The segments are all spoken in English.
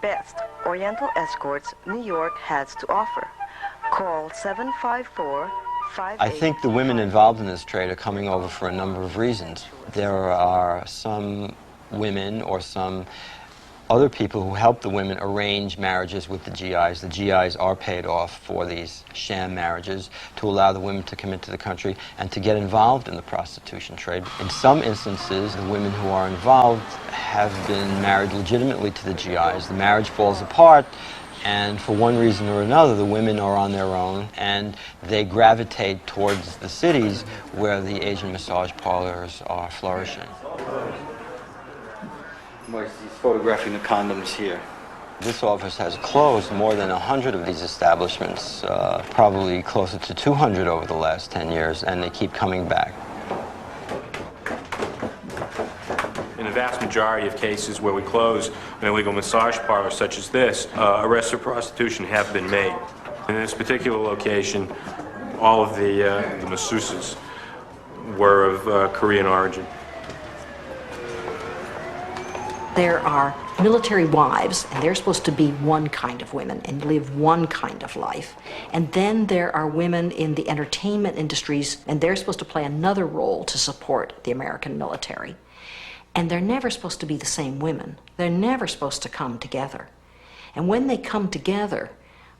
Best Oriental escorts New York has to offer. Call 754 I think the women involved in this trade are coming over for a number of reasons. There are some women or some other people who help the women arrange marriages with the GIs. The GIs are paid off for these sham marriages to allow the women to come into the country and to get involved in the prostitution trade. In some instances, the women who are involved have been married legitimately to the GIs. The marriage falls apart, and for one reason or another, the women are on their own, and they gravitate towards the cities where the Asian massage parlors are flourishing. He's photographing the condoms here. This office has closed more than 100 of these establishments, probably closer to 200 over the last 10 years, and they keep coming back. In the vast majority of cases where we close an illegal massage parlor such as this, arrests for prostitution have been made. In this particular location, all of the masseuses were of Korean origin. There are military wives, and they're supposed to be one kind of women and live one kind of life. And then there are women in the entertainment industries, and they're supposed to play another role to support the American military. And they're never supposed to be the same women. They're never supposed to come together. And when they come together,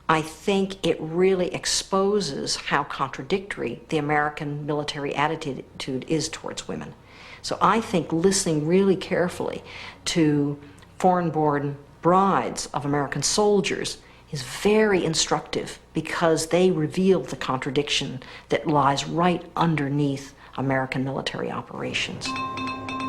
I think it really exposes how contradictory the American military attitude is towards women. So I think listening really carefully to foreign-born brides of American soldiers is very instructive, because they reveal the contradiction that lies right underneath American military operations.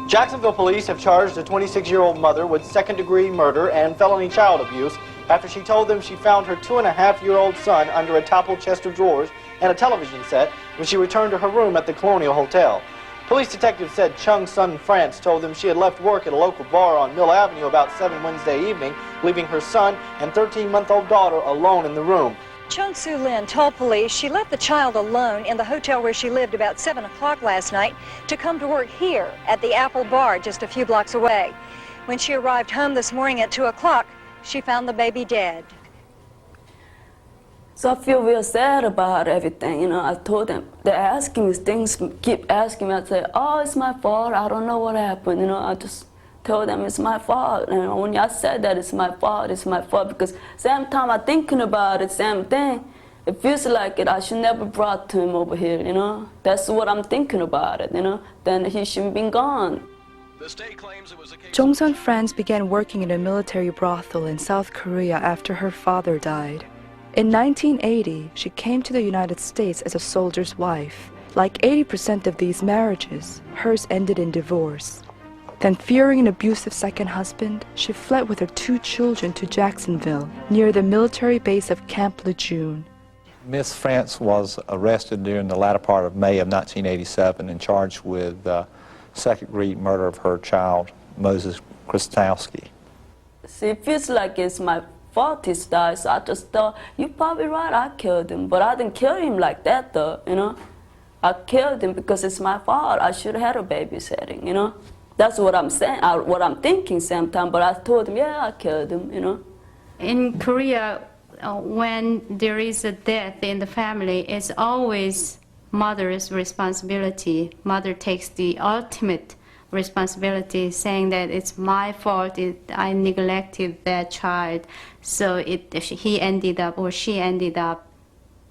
Jacksonville police have charged a 26-year-old mother with second-degree murder and felony child abuse after she told them she found her 2.5-year-old son under a toppled chest of drawers and a television set when she returned to her room at the Colonial Hotel. Police detectives said Chung Sun France told them she had left work at a local bar on Mill Avenue about 7 Wednesday evening, leaving her son and 13-month-old daughter alone in the room. Chung Soo Lin told police she left the child alone in the hotel where she lived about 7 o'clock last night to come to work here at the Apple Bar just a few blocks away. When she arrived home this morning at 2 o'clock, she found the baby dead. So I feel real sad about everything, you know. I told them, they're asking me things, keep asking me. I say, oh, it's my fault, I don't know what happened, you know. I just told them it's my fault. And when I said that it's my fault, because same time I'm thinking about it, same thing. It feels like it, I should never brought him over here, you know. That's what I'm thinking about it, you know. Then he should have been gone. Chung Sun France began working in a military brothel in South Korea after her father died. In 1980, she came to the United States as a soldier's wife. Like 80% of these marriages, hers ended in divorce. Then, fearing an abusive second husband, she fled with her 2 children to Jacksonville, near the military base of Camp Lejeune. Miss France was arrested during the latter part of May of 1987 and charged with second-degree murder of her child, Moses Krystowski. See, it feels like it's my fault he died, so I just thought, you're probably right, I killed him. But I didn't kill him like that, though, you know. I killed him because it's my fault. I should have had a babysitting, you know. That's what I'm saying, what I'm thinking same time, but I told him, yeah, I killed him, you know. In Korea, when there is a death in the family, it's always mother's responsibility. Mother takes the ultimate responsibility, saying that it's my fault, I neglected that child, so he ended up or she ended up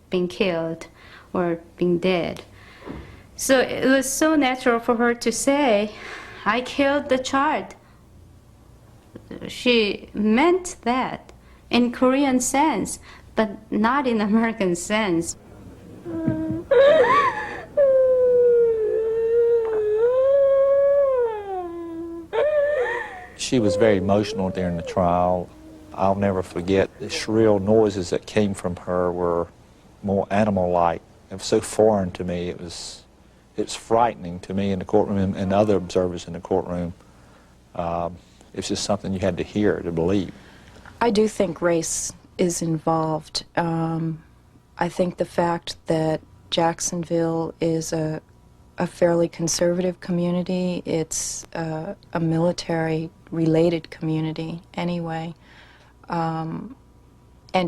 being killed or being dead. So it was so natural for her to say, I killed the child. She meant that in Korean sense, but not in American sense. She was very emotional during the trial. I'll never forget the shrill noises that came from her were more animal-like. It was so foreign to me. It's frightening to me in the courtroom and other observers in the courtroom. It's just something you had to hear to believe. I do think race is involved. I think the fact that Jacksonville is a fairly conservative community, it's a military-related community anyway. and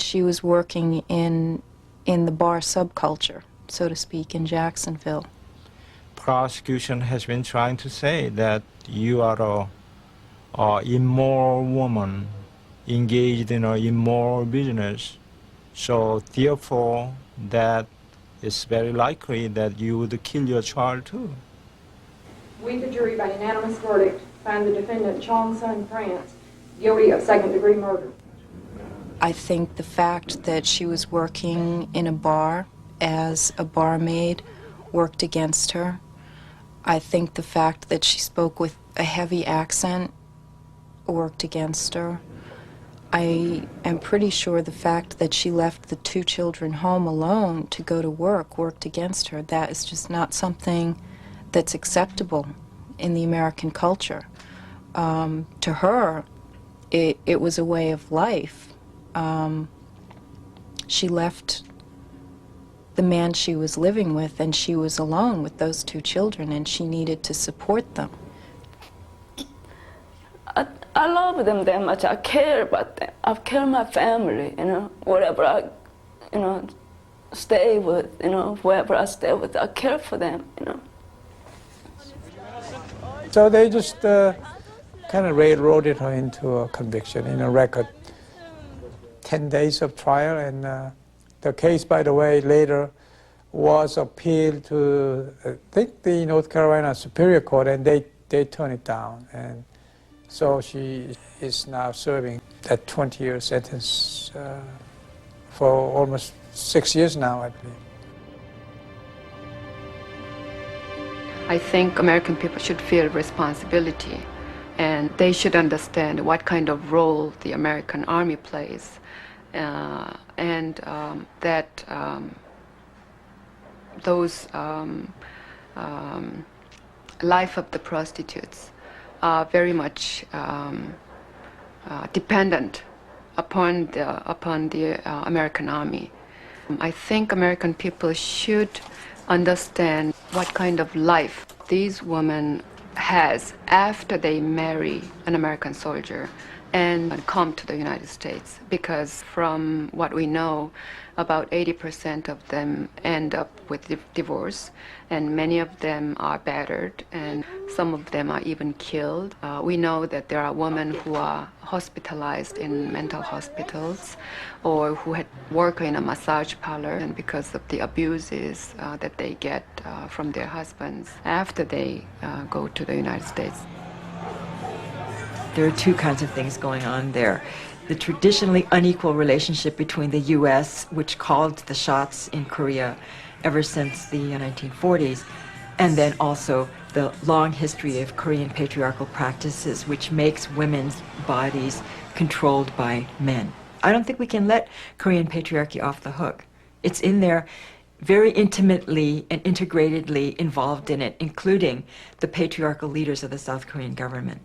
she was working in the bar subculture, so to speak, in Jacksonville. Prosecution has been trying to say that you are a immoral woman engaged in an immoral business. So therefore, that it's very likely that you would kill your child too. We, the jury, by unanimous verdict, find the defendant Chong Sun France guilty of second-degree murder. I think the fact that she was working in a bar as a barmaid worked against her. I think the fact that she spoke with a heavy accent worked against her. I am pretty sure the fact that she left the 2 children home alone to go to work worked against her. That is just not something that's acceptable in the American culture. To her, it was a way of life. She left the man she was living with, and she was alone with those 2 children, and she needed to support them. I love them that much. I care about them. I care my family, you know, whatever I, you know, stay with, you know, whoever I stay with, I care for them, you know. So they just kind of railroaded her into a conviction in a record. 10 days of trial, and the case, by the way, later was appealed to, I think, the North Carolina Superior Court, and they turned it down. And so she is now serving that 20-year sentence for almost 6 years now, I believe. I think American people should feel responsibility, and they should understand what kind of role the American Army plays, and that those life of the prostitutes are very much dependent upon the American Army. I think American people should understand what kind of life these women has after they marry an American soldier and come to the United States, because from what we know, about 80% of them end up with divorce, and many of them are battered, and some of them are even killed. We know that there are women who are hospitalized in mental hospitals, or who had worked in a massage parlor, and because of the abuses that they get from their husbands after they go to the United States. There are 2 kinds of things going on there. The traditionally unequal relationship between the U.S., which called the shots in Korea ever since the 1940s, and then also the long history of Korean patriarchal practices, which makes women's bodies controlled by men. I don't think we can let Korean patriarchy off the hook. It's in there very intimately and integratedly involved in it, including the patriarchal leaders of the South Korean government.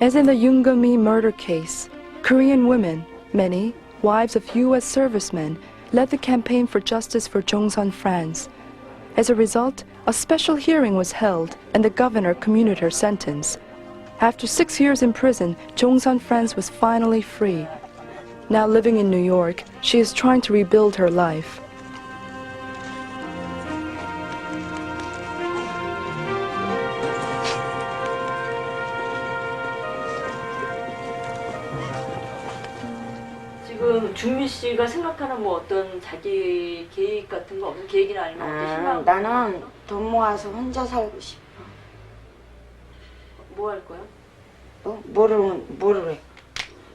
As in the Yoongeum murder case, Korean women, many wives of U.S. servicemen, led the campaign for justice for Chong Sun France. As a result, a special hearing was held and the governor commuted her sentence. After 6 years in prison, Chong Sun France was finally free. Now living in New York, she is trying to rebuild her life. 지금 준미 씨가 생각하는 뭐 어떤 자기 계획 같은 거 없는 계획이나 아니면 어떤 희망? 나는 돈 모아서 혼자 살고 싶어. 뭐 할 거야? 뭐를 해?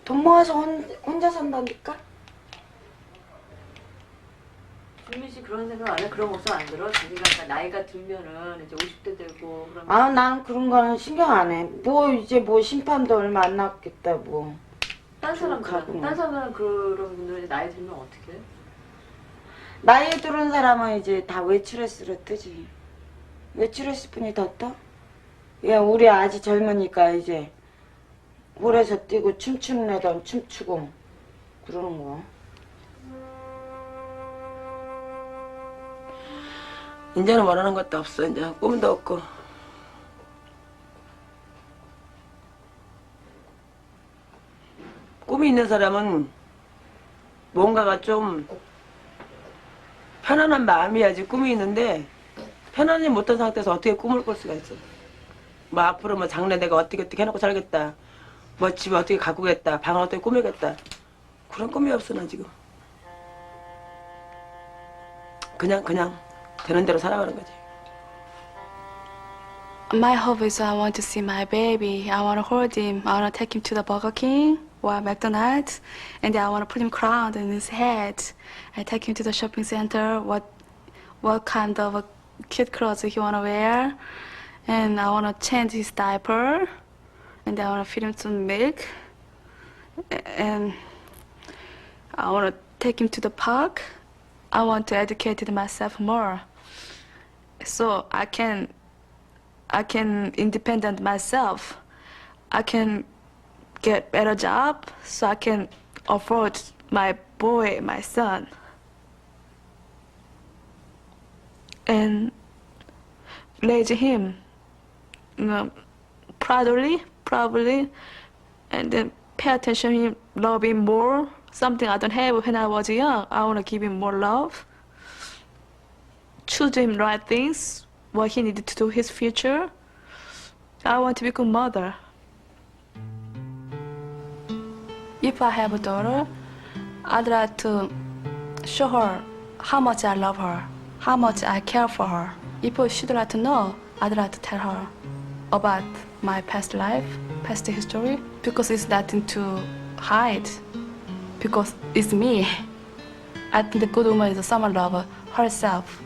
돈 모아서 혼자 산다니까? 준미 씨 그런 생각 안 해? 그런 걱정 안 들어? 자기가 나이가 들면은 이제 50대 되고 그러면 난 그런 거는 신경 안 해. 이제 심판도 얼마 안 남겠다 뭐. 딴 사람들은 그런 분들은 나이 들면 어떻게 해? 나이에 들은 사람은 이제 다 외출했으로 뜨지. 외출했을 뿐이 더 떠? 야, 우리 아직 젊으니까 이제 홀에서 뛰고 춤추는 애들 춤추고 그러는 거. 이제는 원하는 것도 없어. 이제 꿈도 없고. 꿈이 있는 사람은 뭔가가 좀 편안한 마음이야지 꿈이 있는데 편안하지 못한 상태에서 어떻게 꿈을 꿀 수가 있어. 뭐 앞으로 뭐 장래 내가 어떻게 해놓고 살겠다. 뭐 집에 어떻게 가꾸겠다. 방을 어떻게 꾸미겠다. 그런 꿈이 없어 나 지금. 그냥 되는 대로 살아가는 거지. My hope is I want to see my baby. I want to hold him. I want to take him to the Burger King or McDonald's, and then I want to put him crown in his head. I take him to the shopping center. What kind of cute clothes he want to wear, and I want to change his diaper, and then I want to feed him some milk, and I want to take him to the park. I want to educate myself more, so I can independent myself. I can get better job so I can afford my boy, my son. And raise him, proudly, and then pay attention to him, love him more. Something I don't have when I was young. I want to give him more love. Choose him right things, what he needed to do his future. I want to become mother. If I have a daughter, I'd like to show her how much I love her, how much I care for her. If she'd like to know, I'd like to tell her about my past life, past history, because it's nothing to hide, because it's me. I think the good woman is someone loves herself.